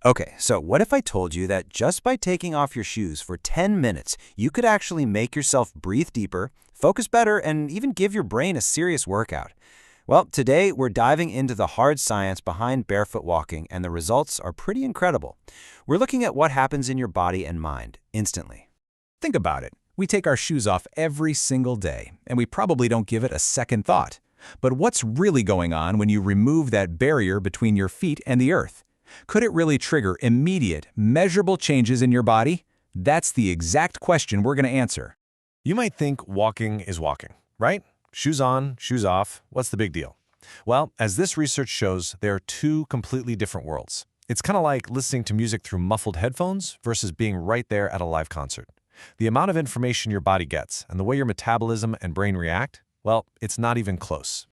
Okay, so what if I told you that just by taking off your shoes for 10 minutes, you could actually make yourself breathe deeper, focus better, and even give your brain a serious workout? Well, today we're diving into the hard science behind barefoot walking, and the results are pretty incredible. We're looking at what happens in your body and mind instantly. Think about it. We take our shoes off every single day, and we probably don't give it a second thought. But what's really going on when you remove that barrier between your feet and the earth? Could it really trigger immediate, measurable changes in your body? That's the exact question we're going to answer. You might think walking is walking, right? Shoes on, shoes off, what's the big deal? Well, as this research shows, there are two completely different worlds. It's kind of like listening to music through muffled headphones versus being right there at a live concert. The amount of information your body gets and the way your metabolism and brain react, well, it's not even close.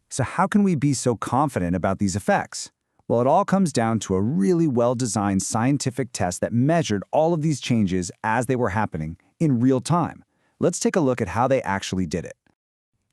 So how can we be so confident about these effects? Well, it all comes down to a really well-designed scientific test that measured all of these changes as they were happening in real time. Let's take a look at how they actually did it.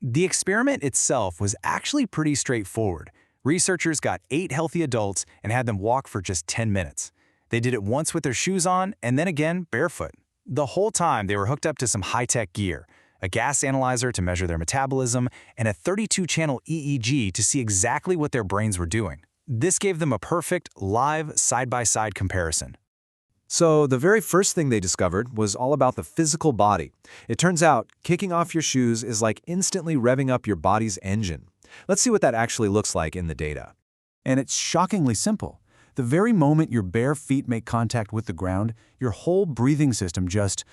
The experiment itself was actually pretty straightforward. Researchers got 8 healthy adults and had them walk for just 10 minutes. They did it once with their shoes on and then again barefoot. The whole time they were hooked up to some high-tech gear, a gas analyzer to measure their metabolism, and a 32-channel EEG to see exactly what their brains were doing. This gave them a perfect, live, side-by-side comparison. So the very first thing they discovered was all about the physical body. It turns out kicking off your shoes is like instantly revving up your body's engine. Let's see what that actually looks like in the data. And it's shockingly simple. The very moment your bare feet make contact with the ground, your whole breathing system just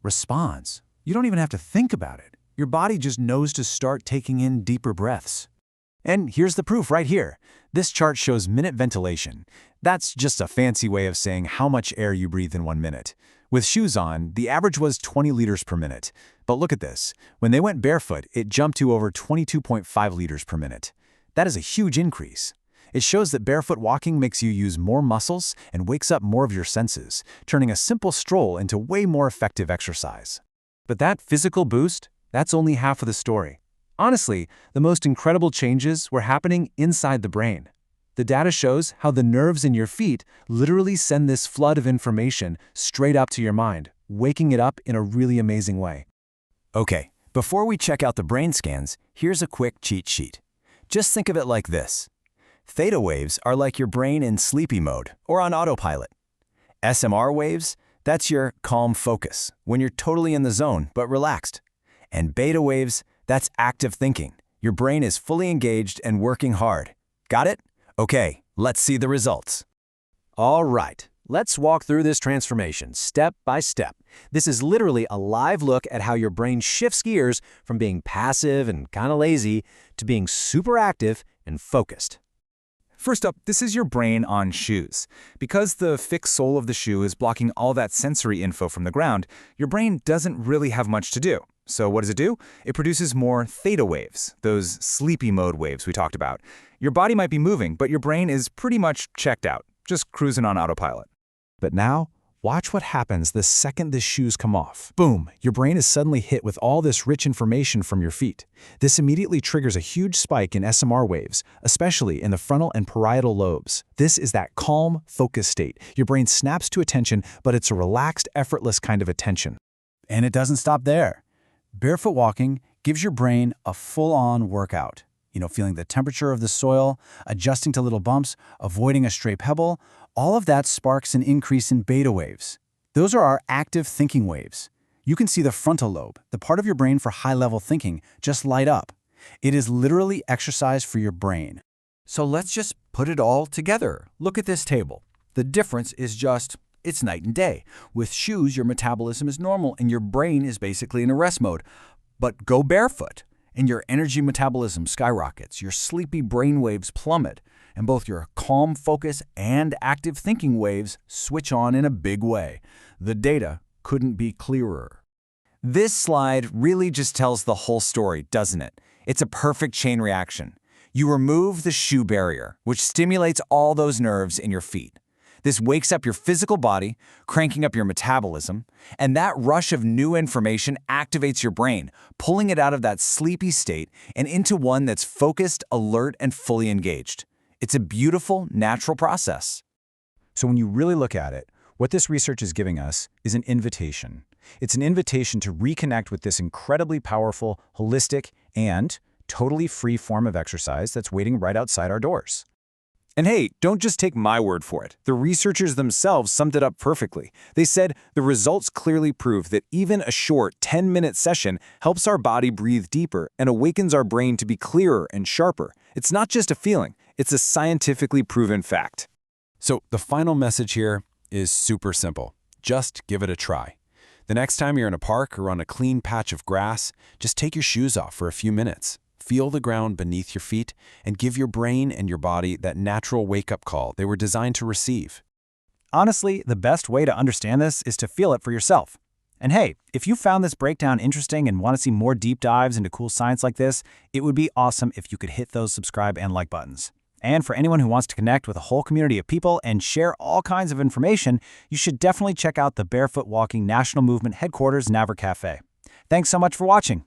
responds. You don't even have to think about it. Your body just knows to start taking in deeper breaths. And here's the proof right here. This chart shows minute ventilation. That's just a fancy way of saying how much air you breathe in 1 minute. With shoes on, the average was 20 liters per minute. But look at this. When they went barefoot, it jumped to over 22.5 liters per minute. That is a huge increase. It shows that barefoot walking makes you use more muscles and wakes up more of your senses, turning a simple stroll into way more effective exercise. But that physical boost, that's only half of the story. Honestly, the most incredible changes were happening inside the brain. The data shows how the nerves in your feet literally send this flood of information straight up to your mind, waking it up in a really amazing way. Okay, before we check out the brain scans, here's a quick cheat sheet. Just think of it like this. Theta waves are like your brain in sleepy mode or on autopilot. SMR waves, that's your calm focus, when you're totally in the zone but relaxed. And beta waves, that's active thinking. Your brain is fully engaged and working hard. Got it? Okay, let's see the results. All right, let's walk through this transformation step by step. This is literally a live look at how your brain shifts gears from being passive and kind of lazy to being super active and focused. First up, this is your brain on shoes. Because the fixed sole of the shoe is blocking all that sensory info from the ground, your brain doesn't really have much to do. So what does it do? It produces more theta waves, those sleepy mode waves we talked about. Your body might be moving, but your brain is pretty much checked out, just cruising on autopilot. But now, watch what happens the second the shoes come off. Boom! Your brain is suddenly hit with all this rich information from your feet. This immediately triggers a huge spike in SMR waves, especially in the frontal and parietal lobes. This is that calm, focused state. Your brain snaps to attention, but it's a relaxed, effortless kind of attention. And it doesn't stop there. Barefoot walking gives your brain a full-on workout. Feeling the temperature of the soil, adjusting to little bumps, avoiding a stray pebble, all of that sparks an increase in beta waves. Those are our active thinking waves. You can see the frontal lobe, the part of your brain for high-level thinking, just light up. It is literally exercise for your brain. So let's just put it all together. Look at this table. The difference is it's night and day. With shoes, your metabolism is normal and your brain is basically in a rest mode. But go barefoot, and your energy metabolism skyrockets, your sleepy brain waves plummet, and both your calm focus and active thinking waves switch on in a big way. The data couldn't be clearer. This slide really just tells the whole story, doesn't it? It's a perfect chain reaction. You remove the shoe barrier, which stimulates all those nerves in your feet. This wakes up your physical body, cranking up your metabolism, and that rush of new information activates your brain, pulling it out of that sleepy state and into one that's focused, alert, and fully engaged. It's a beautiful, natural process. So when you really look at it, what this research is giving us is an invitation. It's an invitation to reconnect with this incredibly powerful, holistic, and totally free form of exercise that's waiting right outside our doors. And hey, don't just take my word for it. The researchers themselves summed it up perfectly. They said the results clearly prove that even a short 10-minute session helps our body breathe deeper and awakens our brain to be clearer and sharper. It's not just a feeling, it's a scientifically proven fact. So the final message here is super simple. Just give it a try. The next time you're in a park or on a clean patch of grass, just take your shoes off for a few minutes. Feel the ground beneath your feet and give your brain and your body that natural wake-up call they were designed to receive. Honestly, the best way to understand this is to feel it for yourself. And hey, if you found this breakdown interesting and want to see more deep dives into cool science like this, it would be awesome if you could hit those subscribe and like buttons. And for anyone who wants to connect with a whole community of people and share all kinds of information, you should definitely check out the Barefoot Walking National Movement Headquarters Naver Cafe. Thanks so much for watching.